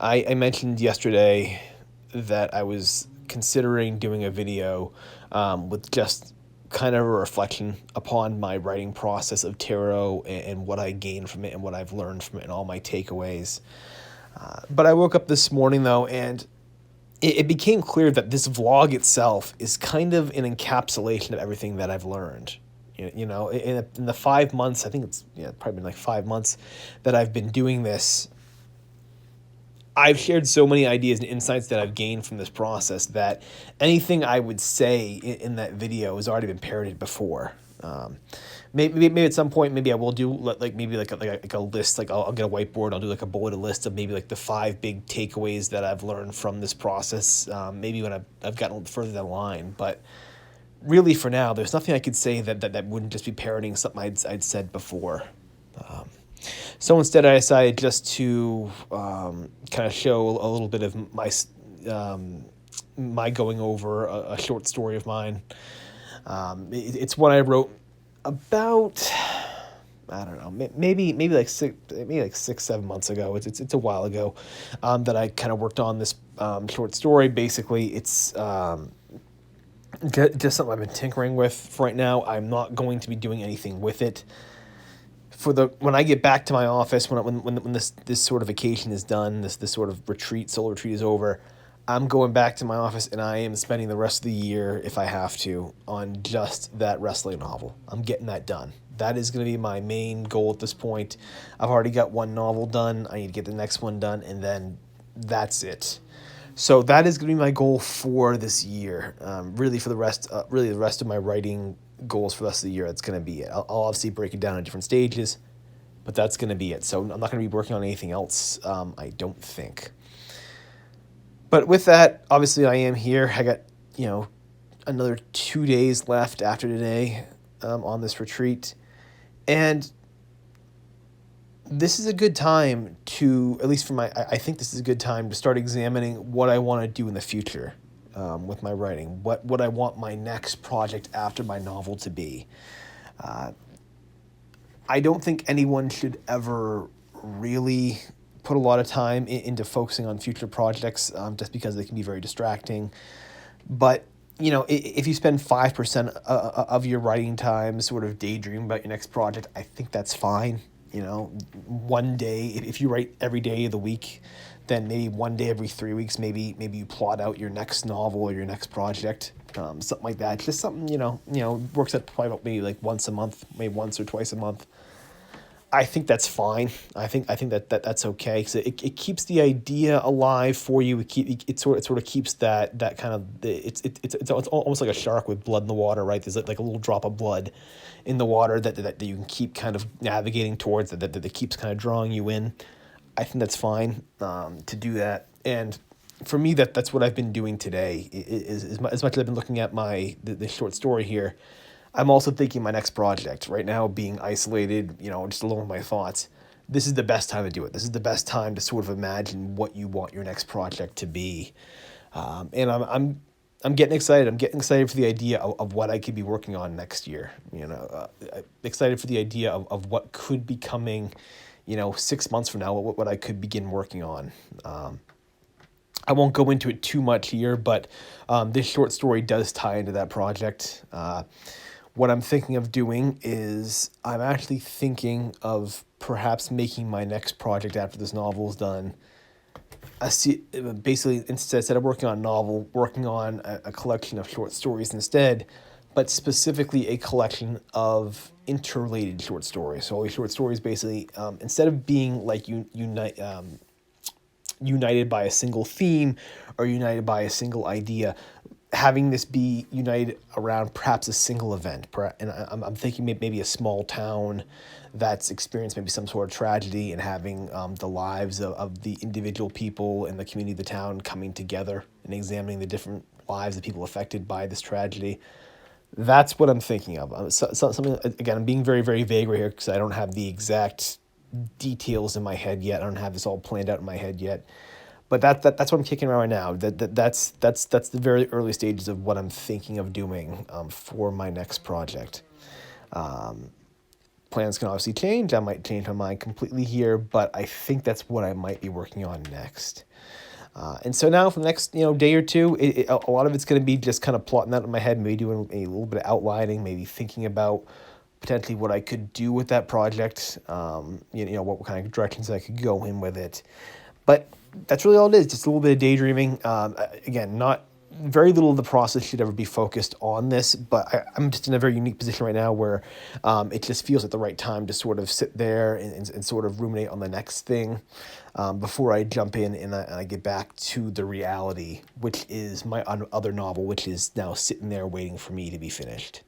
I mentioned yesterday that I was considering doing a video with just kind of a reflection upon my writing process of tarot and what I gained from it and what I've learned from it and all my takeaways. But I woke up this morning though, and it became clear that this vlog itself is kind of an encapsulation of everything that I've learned. In the 5 months, I think it's probably been like 5 months that I've been doing this. I've shared so many ideas and insights that I've gained from this process that anything I would say in that video has already been parroted before. Maybe at some point, maybe I will do like a list. Like I'll get a whiteboard. I'll do like a bulleted list of maybe like the 5 big takeaways that I've learned from this process. Maybe when I've gotten a little further down the line, but really for now, there's nothing I could say that wouldn't just be parroting something I'd said before. So instead, I decided just to kind of show a little bit of my going over a short story of mine. It's one I wrote about, I don't know, maybe like 6-7 months ago. It's a while ago that I kind of worked on this short story. Basically, it's just something I've been tinkering with for right now. I'm not going to be doing anything with it. When I get back to my office, when this sort of vacation is done, this sort of solar retreat is over, I'm going back to my office and I am spending the rest of the year, if I have to, on just that wrestling novel. I'm getting that done. That is going to be my main goal at this point. I've already got one novel done. I need to get the next one done, and then that's it. So that is going to be my goal for this year. Really, for the rest of my writing goals for the rest of the year, that's going to be it. I'll obviously break it down in different stages, but that's going to be it. So I'm not going to be working on anything else, I don't think. But with that, obviously I am here. I got, another 2 days left after today on this retreat. And this is a good time to, at least for I think this is a good time to start examining what I want to do in the future with my writing. What I want my next project after my novel to be. I don't think anyone should ever really put a lot of time into focusing on future projects just because they can be very distracting. But, if you spend 5% of your writing time sort of daydreaming about your next project, I think that's fine. One day, if you write every day of the week, then maybe one day every 3 weeks, maybe you plot out your next novel or your next project, something like that. Just something, works out probably about maybe like once a month, maybe once or twice a month. I think that's fine. I think that's okay because it keeps the idea alive for you. It sort of keeps that kind of it's almost like a shark with blood in the water, right? There's like a little drop of blood in the water that you can keep kind of navigating towards that keeps kind of drawing you in. I think that's fine to do that. And for me, that's what I've been doing today. Is as much as I've been looking at the short story here, I'm also thinking my next project. Right now, being isolated, just alone with my thoughts, this is the best time to do it. This is the best time to sort of imagine what you want your next project to be. And I'm getting excited. I'm getting excited for the idea of what I could be working on next year. Excited for the idea of what could be coming, 6 months from now, what I could begin working on. I won't go into it too much here, but this short story does tie into that project. What I'm thinking of doing is I'm actually thinking of perhaps making my next project after this novel is done. Basically, instead of working on a novel, working on a collection of short stories instead, but specifically a collection of interrelated short stories. So all these short stories basically, instead of being like united by a single theme or united by a single idea, having this be united around perhaps a single event. And I'm thinking maybe a small town that's experienced maybe some sort of tragedy and having the lives of the individual people in the community of the town coming together and examining the different lives of people affected by this tragedy. That's what I'm thinking of. Something, again, I'm being very, very vague right here because I don't have the exact details in my head yet. I don't have this all planned out in my head yet. But that's what I'm kicking around right now. That's the very early stages of what I'm thinking of doing for my next project. plans can obviously change. I might change my mind completely here, but I think that's what I might be working on next. And so now for the next, day or two, a lot of it's going to be just kind of plotting that in my head, maybe doing a little bit of outlining, maybe thinking about potentially what I could do with that project, what kind of directions I could go in with it. But that's really all it is, just a little bit of daydreaming. Again, not very little of the process should ever be focused on this, but I'm just in a very unique position right now where it just feels at the right time to sort of sit there and sort of ruminate on the next thing before I jump in and I get back to the reality, which is my other novel, which is now sitting there waiting for me to be finished.